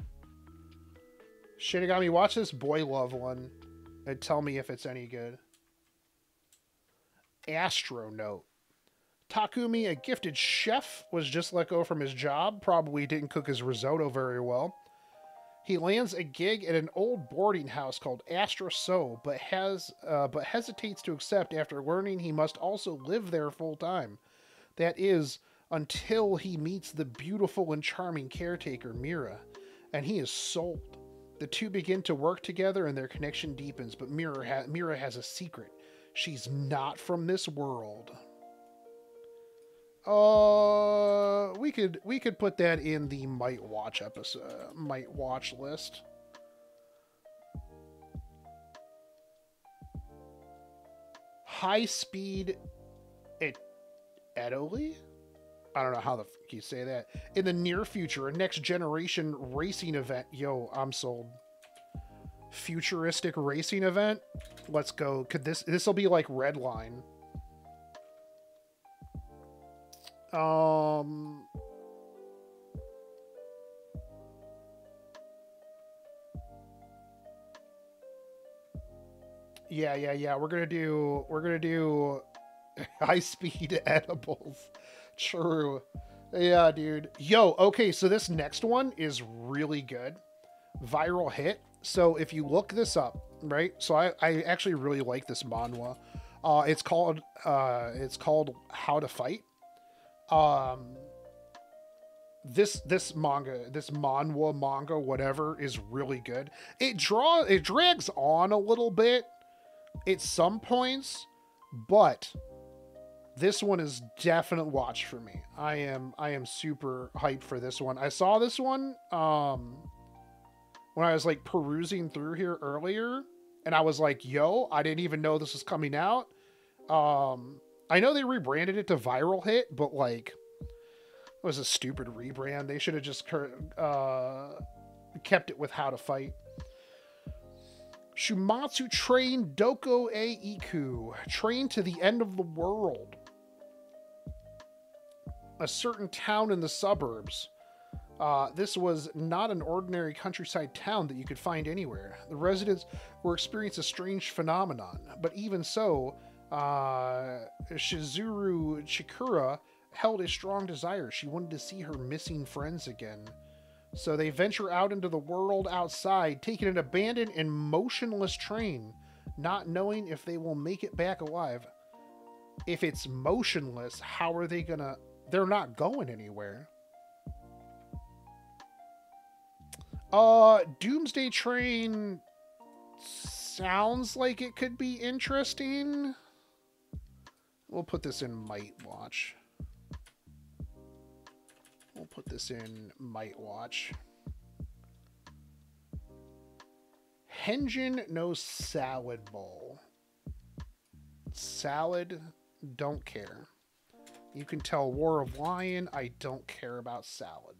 Shinigami, watch this Boy Love one and tell me if it's any good. Astronaut. Takumi, a gifted chef, was just let go from his job. Probably didn't cook his risotto very well. He lands a gig at an old boarding house called Astra So, but hesitates to accept after learning he must also live there full time. That is, until he meets the beautiful and charming caretaker, Mira, and he is sold. The two begin to work together and their connection deepens, but Mira has a secret. She's not from this world. We could put that in the might watch list. High Speed Italy? I don't know how the fuck you say that. In the near future, a next generation racing event. Yo, I'm sold. Futuristic racing event? Let's go. Could this'll be like Redline. Yeah. We're gonna do high speed edibles. True. Yeah, dude. Yo, okay, so this next one is really good. Viral hit. So if you look this up, right? So I actually really like this manhwa. It's called How to Fight. this manga, this manhwa manga, whatever, is really good. It drags on a little bit at some points, but this one is definite watch for me. I am super hyped for this one. I saw this one when I was like perusing through here earlier, and I was like, yo, I didn't even know this was coming out. I know they rebranded it to Viral Hit, but like, it was a stupid rebrand. They should have just kept it with How to Fight. Shumatsu Train Doko e Iku. Train to the End of the World. A certain town in the suburbs. This was not an ordinary countryside town that you could find anywhere. The residents were experiencing a strange phenomenon, but even so, Shizuru Chikura held a strong desire. She wanted to see her missing friends again. So they venture out into the world outside, taking an abandoned and motionless train, not knowing if they will make it back alive. If it's motionless, how are they gonna... They're not going anywhere. Doomsday Train sounds like it could be interesting. We'll put this in Might Watch. We'll put this in Might Watch. Henjin no Salad Bowl. Salad, don't care. You can tell War of Lion, I don't care about salad.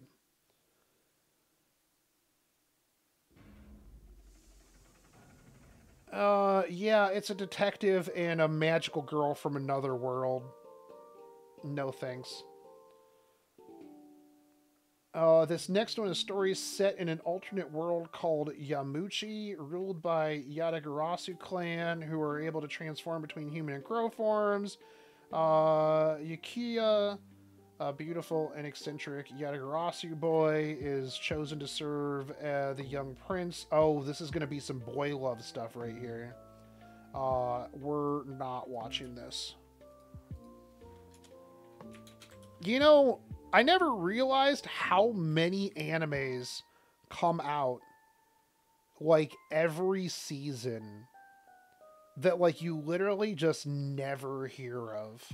Yeah, it's a detective and a magical girl from another world. No thanks. This next one is stories set in an alternate world called Yamuchi, ruled by Yatagarasu clan, who are able to transform between human and crow forms. Yukiya, a beautiful and eccentric Yatagarasu boy, is chosen to serve the young prince. Oh, this is going to be some boy love stuff right here. We're not watching this. You know, I never realized how many animes come out like every season that like you literally just never hear of.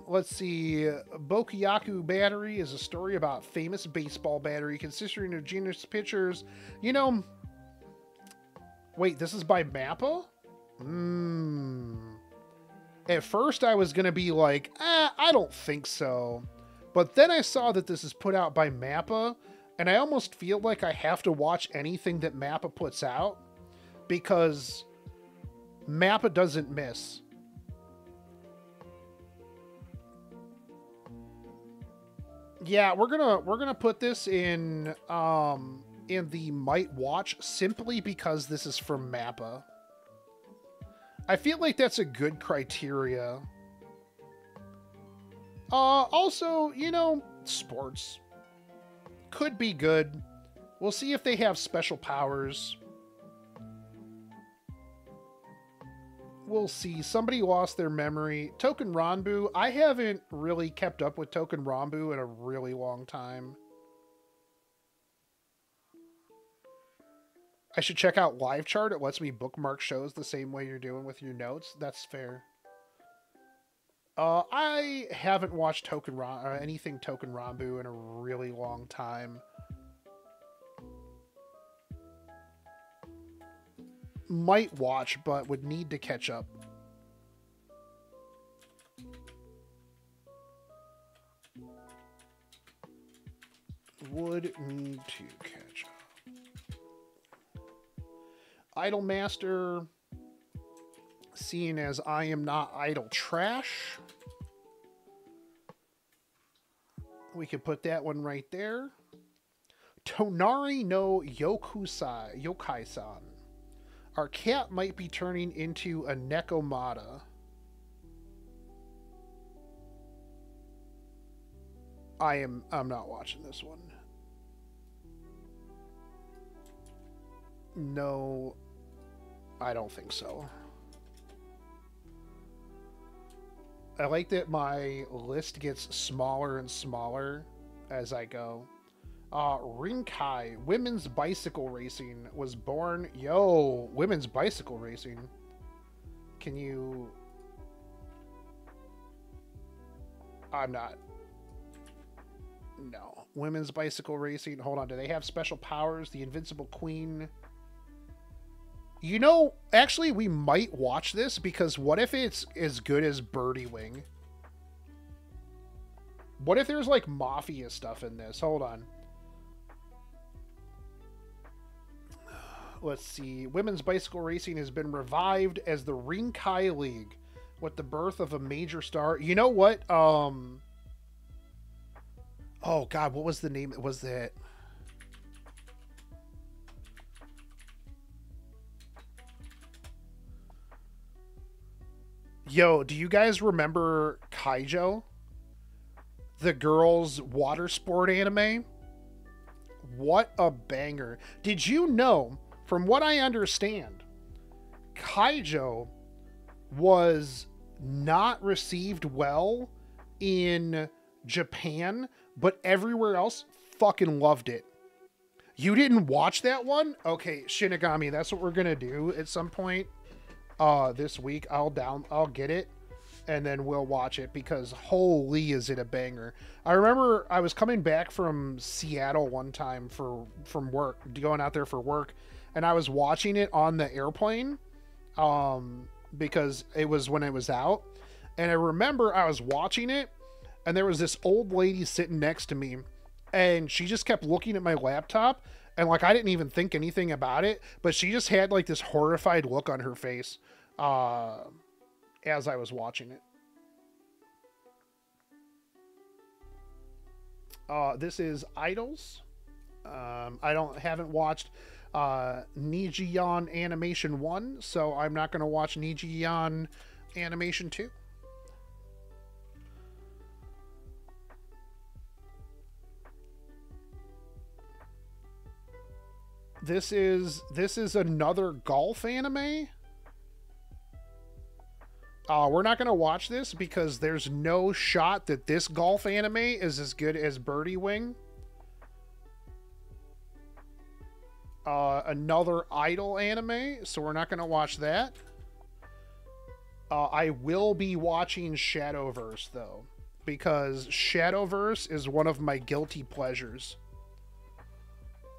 Let's see. Bokuyaku Battery is a story about famous baseball battery consisting of genius pitchers. You know, wait, this is by Mappa? At first I was going to be like, I don't think so. But then I saw that this is put out by Mappa, and I almost feel like I have to watch anything that Mappa puts out because Mappa doesn't miss. Yeah, we're gonna put this in the Might Watch simply because this is from Mappa. I feel like that's a good criteria. Also, you know, sports could be good. We'll see if they have special powers. We'll see. Somebody lost their memory. Token Ranbu. I haven't really kept up with Token Ranbu in a really long time. I should check out Live Chart. It lets me bookmark shows the same way you're doing with your notes. That's fair. I haven't watched anything Token Ranbu in a really long time. Might watch, but would need to catch up. Would need to catch up. Idolmaster, seeing as I am not idle trash, we could put that one right there. Tonari no Yokai-san. Our cat might be turning into a Nekomata. I'm not watching this one. No, I don't think so. I like that my list gets smaller and smaller as I go. Rinkai, women's bicycle racing was born. Yo, women's bicycle racing. Can you... I'm not. No. Women's bicycle racing. Hold on. Do they have special powers? The Invincible Queen. You know, actually, we might watch this because what if it's as good as Birdie Wing? What if there's like mafia stuff in this? Hold on. Let's see. Women's bicycle racing has been revived as the Rinkai League with the birth of a major star. You know what? Oh God, what was the name? Was that? Yo, do you guys remember Kaijo? The girls' water sport anime? What a banger. Did you know, from what I understand, Kaijo was not received well in Japan, but everywhere else fucking loved it. You didn't watch that one? Okay, Shinigami, that's what we're gonna do at some point this week. I'll get it and then we'll watch it because holy is it a banger. I remember I was coming back from Seattle one time from work, going out there for work, and I was watching it on the airplane because it was when it was out. And I remember I was watching it and there was this old lady sitting next to me and she just kept looking at my laptop and like I didn't even think anything about it, but she just had like this horrified look on her face as I was watching it. This is Idols. Haven't watched Nijiyan Animation 1, so I'm not going to watch Nijiyan Animation 2. This is another golf anime. We're not going to watch this because there's no shot that this golf anime is as good as Birdie Wing. Another Idol anime, so we're not going to watch that. I will be watching Shadowverse, though, because Shadowverse is one of my guilty pleasures.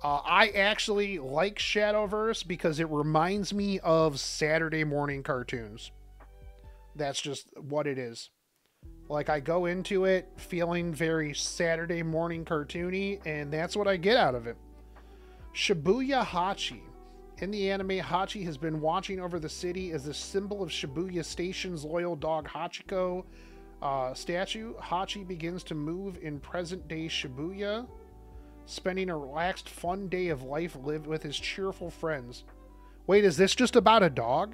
I actually like Shadowverse because it reminds me of Saturday morning cartoons. That's just what it is. Like, I go into it feeling very Saturday morning cartoony, and that's what I get out of it. Shibuya Hachi. In the anime, Hachi has been watching over the city as the symbol of Shibuya Station's loyal dog Hachiko statue. Hachi begins to move in present-day Shibuya, spending a relaxed, fun day of life lived with his cheerful friends. Wait, is this just about a dog?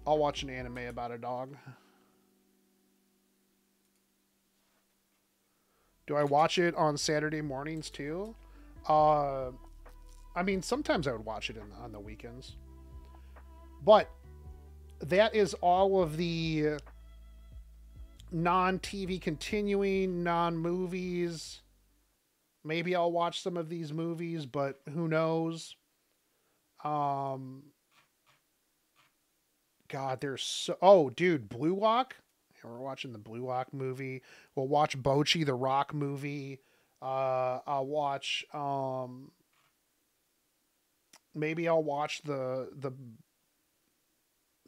I'll watch an anime about a dog. Do I watch it on Saturday mornings too? I mean, sometimes I would watch it on the weekends. But that is all of the non-TV continuing, non-movies. Maybe I'll watch some of these movies, but who knows? God, there's so... Oh, dude, Blue Lock? Yeah, we're watching the Blue Lock movie. We'll watch Bocchi the Rock movie. I'll watch... Maybe I'll watch the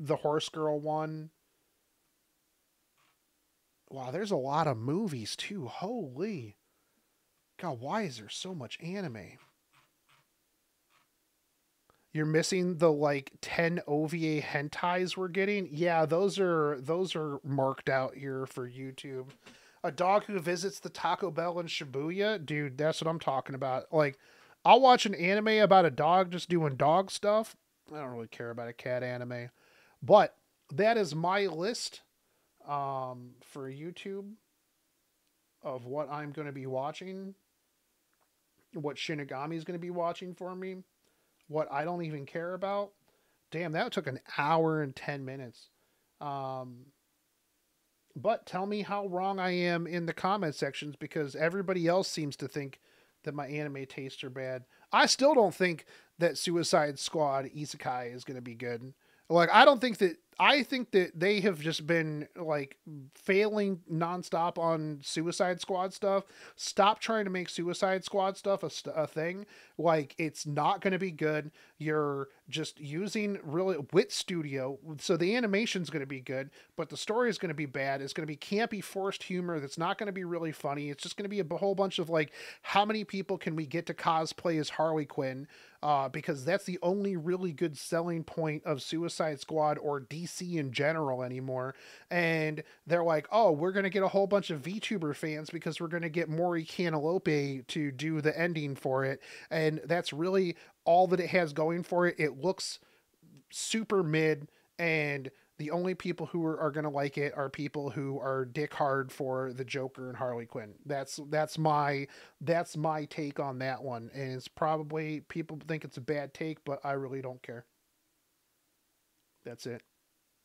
Horse Girl one. Wow, there's a lot of movies, too. Holy... God, why is there so much anime? You're missing the like 10 OVA hentais we're getting. Yeah, those are marked out here for YouTube. A dog who visits the Taco Bell in Shibuya, dude, that's what I'm talking about. Like, I'll watch an anime about a dog just doing dog stuff. I don't really care about a cat anime, but that is my list for YouTube of what I'm going to be watching, what Shinigami is going to be watching for me. What I don't even care about. Damn, that took an hour and 10 minutes. But tell me how wrong I am in the comment sections, because everybody else seems to think that my anime tastes are bad. I still don't think that Suicide Squad Isekai is going to be good. Like, I don't think that. I think that they have just been like failing nonstop on Suicide Squad stuff. Stop trying to make Suicide Squad stuff a thing. Like, it's not going to be good. You're just using really Wit Studio, so the animation's going to be good, but the story is going to be bad. It's going to be campy, forced humor that's not going to be really funny. It's just going to be a whole bunch of like, how many people can we get to cosplay as Harley Quinn? Because that's the only really good selling point of Suicide Squad or DC in general anymore. And they're like, oh, we're going to get a whole bunch of VTuber fans because we're going to get Maury Cantaloupe to do the ending for it. And that's really all that it has going for it. It looks super mid, and the only people who are going to like it are people who are dick hard for the Joker and Harley Quinn. That's my take on that one. And it's probably, people think it's a bad take, but I really don't care. That's it.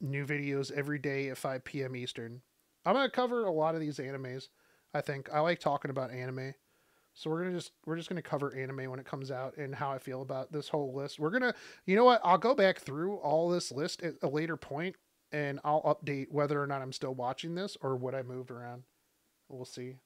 New videos every day at 5 p.m. Eastern. I'm going to cover a lot of these animes. I think I like talking about anime. So we're just gonna cover anime when it comes out and how I feel about this whole list. We're gonna, you know what? I'll go back through all this list at a later point, and I'll update whether or not I'm still watching this or what I moved around. We'll see.